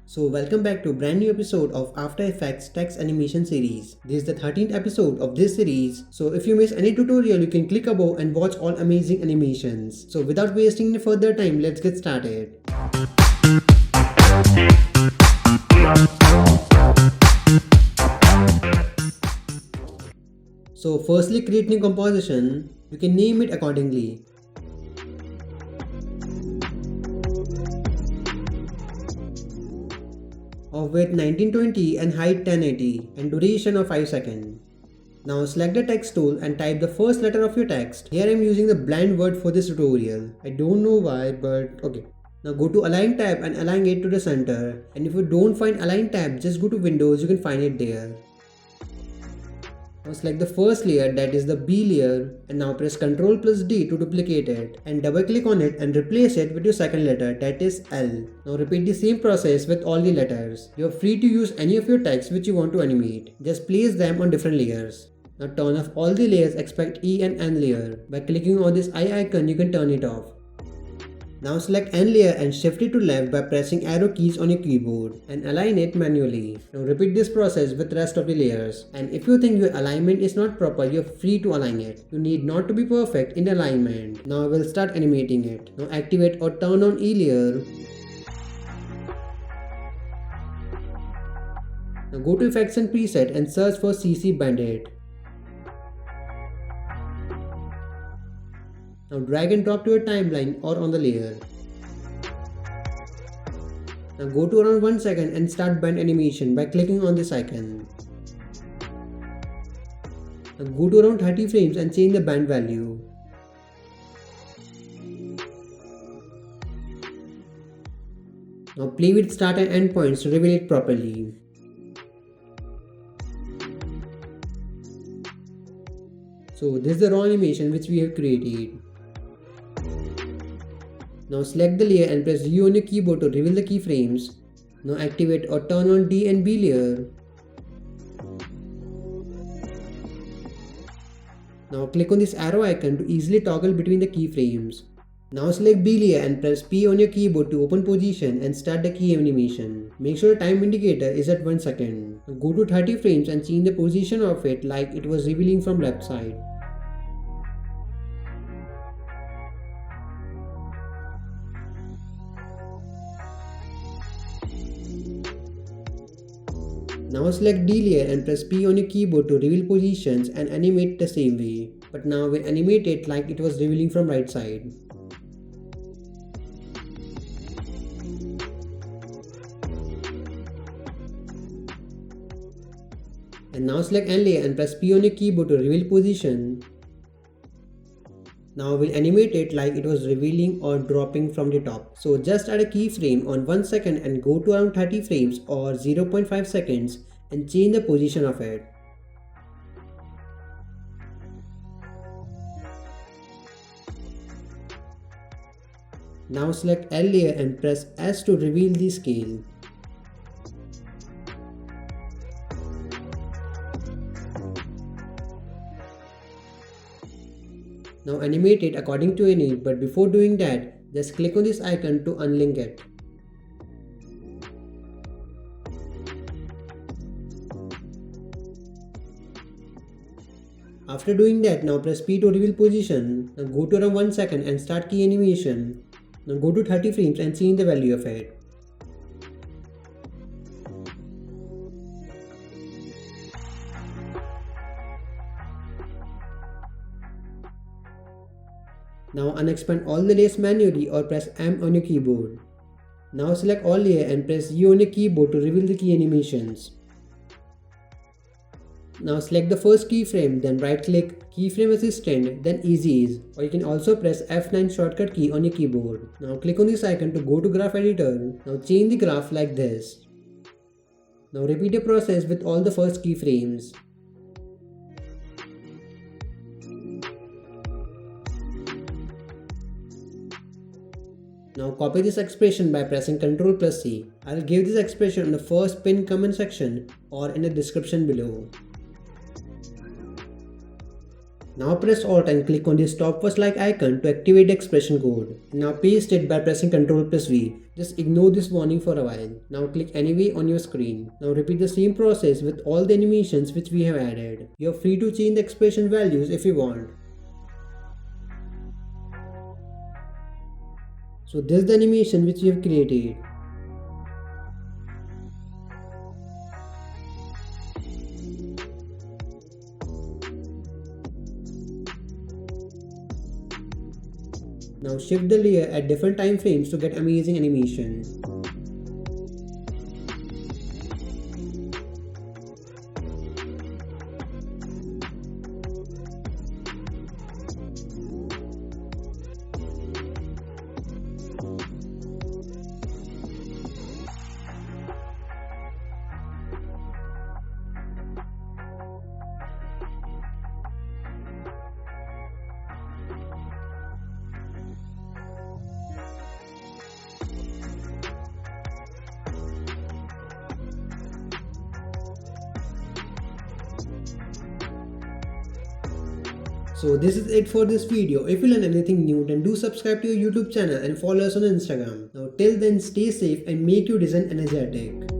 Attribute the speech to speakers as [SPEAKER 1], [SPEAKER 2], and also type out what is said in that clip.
[SPEAKER 1] So welcome back to a brand new episode of After Effects text animation series. This is the 13th episode of this series. So if you miss any tutorial, you can click above and watch all amazing animations. So without wasting any further time, let's get started. So firstly, create new composition. You can name it accordingly. Of width 1920 and height 1080 and duration of 5 seconds. Now select the text tool and type the first letter of your text. Here I am using the blind word for this tutorial. I don't know why, but okay. Now go to Align tab and align it to the center. And if you don't find Align tab, just go to Windows, you can find it there. Now select the first layer, that is the B layer, and now press Ctrl plus D to duplicate it and double click on it and replace it with your second letter, that is L. Now repeat the same process with all the letters. You are free to use any of your text which you want to animate. Just place them on different layers. Now turn off all the layers except E and N layer. By clicking on this eye icon, you can turn it off. Now select N layer and shift it to left by pressing arrow keys on your keyboard and align it manually. Now repeat this process with rest of the layers. And if you think your alignment is not proper, you're free to align it. You need not to be perfect in the alignment. Now I will start animating it. Now activate or turn on E layer. Now go to Effects and Preset and search for CC Bandit. Now drag and drop to your timeline or on the layer. Now go to around 1 second and start band animation by clicking on this icon. Now go to around 30 frames and change the band value. Now play with start and end points to reveal it properly. So this is the raw animation which we have created. Now select the layer and press U on your keyboard to reveal the keyframes. Now activate or turn on D and B layer. Now click on this arrow icon to easily toggle between the keyframes. Now select B layer and press P on your keyboard to open position and start the key animation. Make sure the time indicator is at 1 second. Now go to 30 frames and change the position of it like it was revealing from left side. Now select D layer and press P on your keyboard to reveal positions and animate the same way. But now we'll animate it like it was revealing from right side. And now select N layer and press P on your keyboard to reveal position. Now we'll animate it like it was revealing or dropping from the top. So just add a keyframe on 1 second and go to around 30 frames or 0.5 seconds and change the position of it. Now select L layer and press S to reveal the scale. Now animate it according to your need, but before doing that, just click on this icon to unlink it. After doing that, now press P to reveal position. Now go to around 1 second and start key animation. Now go to 30 frames and change the value of it. Now unexpand all the layers manually or press M on your keyboard. Now select all layer and press U on your keyboard to reveal the key animations. Now select the first keyframe, then right click, keyframe assistant, then easy ease, or you can also press F9 shortcut key on your keyboard. Now click on this icon to go to graph editor. Now change the graph like this. Now repeat the process with all the first keyframes. Now copy this expression by pressing Ctrl plus C. I will give this expression in the first pinned comment section or in the description below. Now press Alt and click on the stopwatch like icon to activate the expression code. Now paste it by pressing Ctrl plus V. Just ignore this warning for a while. Now click anyway on your screen. Now repeat the same process with all the animations which we have added. You are free to change the expression values if you want. So this is the animation which we have created. Now shift the layer at different time frames to get amazing animation. So this is it for this video. If you learn anything new, then do subscribe to your YouTube channel and follow us on Instagram. Now till then, stay safe and make your design energetic.